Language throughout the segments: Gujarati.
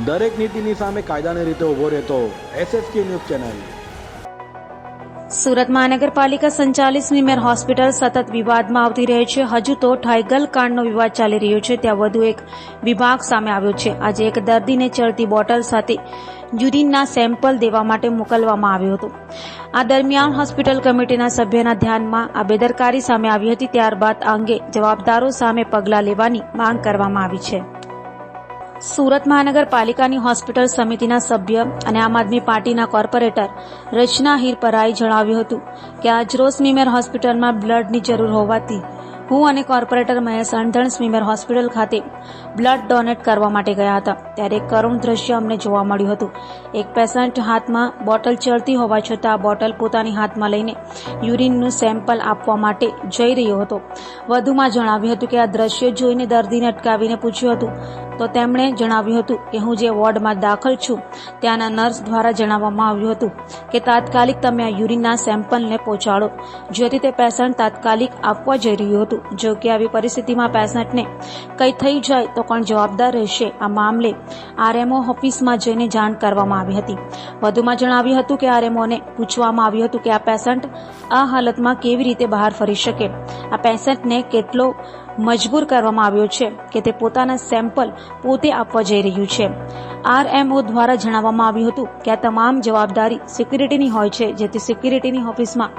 દરેક નીતિની સામે કાયદાની રીતે ઊભો રહેતો SSK ન્યૂઝ ચેનલ। સુરત મહાનગરપાલિકા સંચાલિત સ્મીમેર હોસ્પિટલ સતત વિવાદમાં આવતી રહે છે। હજુ તો ઠાઈગલ કાંડનો વિવાદ ચાલી રહ્યો છે, ત્યાં વધુ એક વિભાગ સામે આવ્યો છે। આજે એક દર્દીને ચડતી બોટલ સાથે યુરિનના સેમ્પલ દેવા માટે મોકલવામાં આવ્યો હતો। આ દરમિયાન હોસ્પિટલ કમિટીના સભ્યના ધ્યાનમાં આ બેદરકારી સામે આવી હતી। ત્યારબાદ આ અંગે જવાબદારો સામે પગલાં લેવાની માંગ કરવામાં આવી છે। સુરત મહાનગરપાલિકાની હોસ્પિટલ સમિતિના સભ્ય અને આમ આદમી પાર્ટીના કોર્પોરેટર રચના હિરપરાએ જણાવ્યું હતું કે આજરોજ સ્મીમેર હોસ્પિટલમાં બ્લડની જરૂર હોવાથી હું અને કોર્પોરેટર મહેશ અણધણ સ્મીમેર હોસ્પિટલ ખાતે બ્લડ ડોનેટ કરવા માટે ગયા હતા। ત્યારે એક કરુણ દ્રશ્ય અમને જોવા મળ્યું હતું। એક પેશન્ટ હાથમાં બોટલ ચડતી હોવા છતાં આ બોટલ પોતાની હાથમાં લઈને યુરિનનું સેમ્પલ આપવા માટે જઈ રહ્યો હતો। વધુમાં જણાવ્યું હતું કે આ દ્રશ્ય જોઈને દર્દીને અટકાવીને પૂછ્યું હતું તો તેમણે જણાવ્યું હતું કે હું જે વોર્ડમાં દાખલ છું ત્યાંના નર્સ દ્વારા જણાવવામાં આવ્યું હતું કે તાત્કાલિક તમે આ યુરિનના સેમ્પલને પહોંચાડો, જેથી તે પેશન્ટ તાત્કાલિક આપવા જઈ રહ્યું હતું। જો કે આવી પરિસ્થિતિમાં પેશન્ટને કંઈ થઈ જાય તો કોણ જવાબદાર રહેશે? આ મામલે RMO ઓફિસમાં જઈને જાણ કરવામાં આવી હતી। વધુમાં જણાવ્યું હતું કે RMOને પૂછવામાં આવ્યું હતું કે આ પેશન્ટ આ હાલતમાં કેવી રીતે બહાર ફરી શકે? આ પેશન્ટને કેટલો મજબૂર કરવામાં આવ્યો છે કે તે પોતાના સેમ્પલ પોતે આપવા જઈ રહ્યું છે। RMO દ્વારા જણાવવામાં આવ્યું હતું કે આ તમામ જવાબદારી સિક્યુરિટીની હોય છે, જેથી સિક્યુરિટીની ઓફિસમાં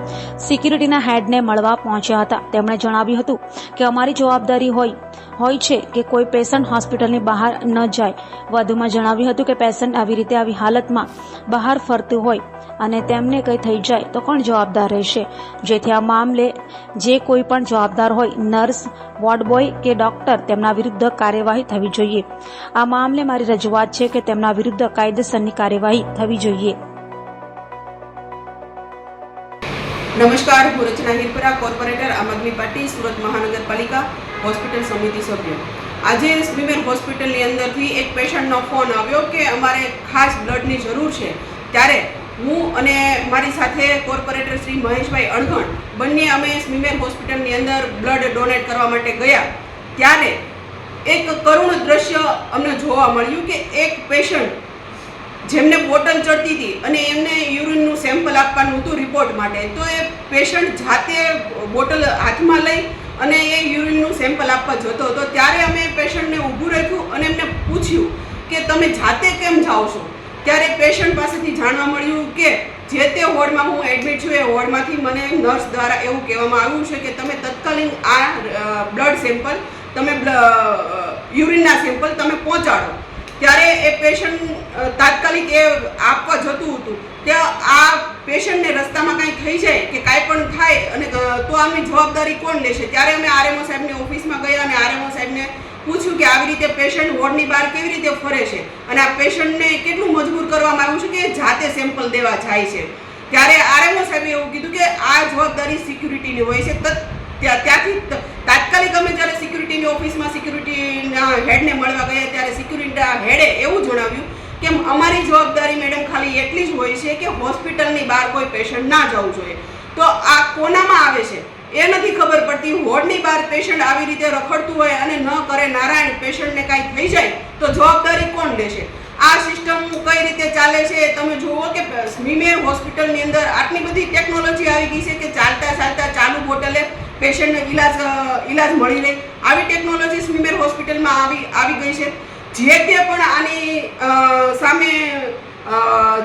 સિક્યુરિટીના હેડને મળવા પહોંચ્યા હતા। તેમણે જણાવ્યું હતું કે અમારી જવાબદારી હોય છે કે કોઈ પેશન્ટ હોસ્પિટલની બહાર ન જાય। વધુમાં જણાવ્યું હતું કે પેશન્ટ આવી રીતે આવી હાલતમાં બહાર ફરતું હોય અને તેમને કંઈ થઈ જાય તો કોણ જવાબદાર રહેશે? જેથી આ મામલે જે કોઈ પણ જવાબદાર હોય, નર્સ, વોર્ડ બોય કે ડોક્ટર, તેમના વિરુદ્ધ કાર્યવાહી થવી જોઈએ। આ મામલે મારી રજૂઆત છે કે તેમના વિરુદ્ધ કાયદેસરની કાર્યવાહી થવી જોઈએ। નમસ્કાર, હું રચના હિરપરા, કોર્પોરેટર આમ આદમી પાર્ટી, સુરત મહાનગરપાલિકા હોસ્પિટલ સમિતિ સભ્ય। આજે સ્મીમેર હોસ્પિટલની અંદરથી એક પેશન્ટનો ફોન આવ્યો કે અમારે ખાસ બ્લડની જરૂર છે। ત્યારે હું અને મારી સાથે કોર્પોરેટર શ્રી મહેશભાઈ અણઘણ બંને અમે સ્મીમેર હોસ્પિટલની અંદર બ્લડ ડોનેટ કરવા માટે ગયા। ત્યારે એક કરુણ દ્રશ્ય અમને જોવા મળ્યું કે એક પેશન્ટ જેમને બોટલ ચડતી હતી અને એમને યુરિનનું સેમ્પલ આપવાનું હતું રિપોર્ટ માટે, તો એ પેશન્ટ જાતે બોટલ હાથમાં લઈ અને એ યુરિનનું સેમ્પલ આપવા જતો હતો। ત્યારે અમે પેશન્ટને ઊભું રાખ્યું અને એમને પૂછ્યું કે તમે જાતે કેમ જાઓ છો? ત્યારે પેશન્ટ પાસેથી જાણવા મળ્યું કે જે તે વોર્ડમાં હું એડમિટ છું એ વોર્ડમાંથી મને નર્સ દ્વારા એવું કહેવામાં આવ્યું છે કે તમે તત્કાલીન આ બ્લડ સેમ્પલ તમે યુરિનના સેમ્પલ તમે પહોંચાડો। ત્યારે એ પેશન્ટ તાત્કાલિક એ આપવા જતું હતું। ત્યાં આ પેશન્ટને રસ્તામાં કાંઈ થઈ જાય કે કાંઈ પણ થાય અને તો આમની જવાબદારી કોણ લેશે? ત્યારે અમે RMO સાહેબની ઓફિસમાં ગયા અને RMO સાહેબને પૂછ્યું કે આવી રીતે પેશન્ટ વોર્ડની બહાર કેવી રીતે ફરે છે અને આ પેશન્ટને કેટલું મજબૂર કરવામાં આવ્યું છે કે જાતે સેમ્પલ દેવા જાય છે। ત્યારે RMO સાહેબે એવું કીધું કે આ જવાબદારી સિક્યુરિટીની હોય છે। ત્યાંથી તાત્કાલિક અમે જ્યારે સિક્યુરિટીની ઓફિસમાં સિક્યુરિટીના હેડને મળવા ગયા ત્યારે સિક્યુરિટીના હેડે એવું જણાવ્યું કે અમારી જવાબદારી મેડમ ખાલી એટલી જ હોય છે કે હોસ્પિટલની બહાર કોઈ પેશન્ટ ના જવું જોઈએ। તો આ કોનામાં આવે છે એ નથી ખબર પડતી। વોર્ડની બહાર પેશન્ટ આવી રીતે રખડતું હોય અને ન કરે નારાયણ પેશન્ટને કાંઈ થઈ જાય તો જવાબદારી કોણ લેશે? આ સિસ્ટમ કઈ રીતે ચાલે છે તમે જુઓ કે સ્મીમેર હોસ્પિટલની અંદર આટલી બધી ટેકનોલોજી આવી ગઈ છે કે ચાલતા ચાલતા ચાલુ બોટલે પેશન્ટને ઈલાજ મળી રહે। આવી ટેકનોલોજી સ્મીમેર હોસ્પિટલમાં આવી ગઈ છે। જે તે પણ આની સામે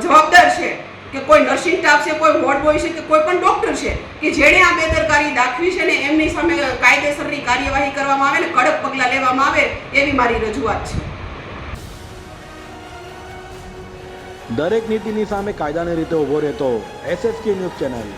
જવાબદાર છે કે કોઈ નર્સિંગ સ્ટાફ છે, કોઈ વોર્ડ બોય છે કે કોઈ પણ ડોક્ટર છે કે જેણે આ બેદરકારી દાખવી છે ને એમની સામે કાયદેસરની કાર્યવાહી કરવામાં આવે ને કડક પગલાં લેવામાં આવે એવી મારી રજૂઆત છે। દરેક નીતિની સામે કાયદાની રીતે ઊભો રહેતો SSK ન્યૂઝ ચેનલ।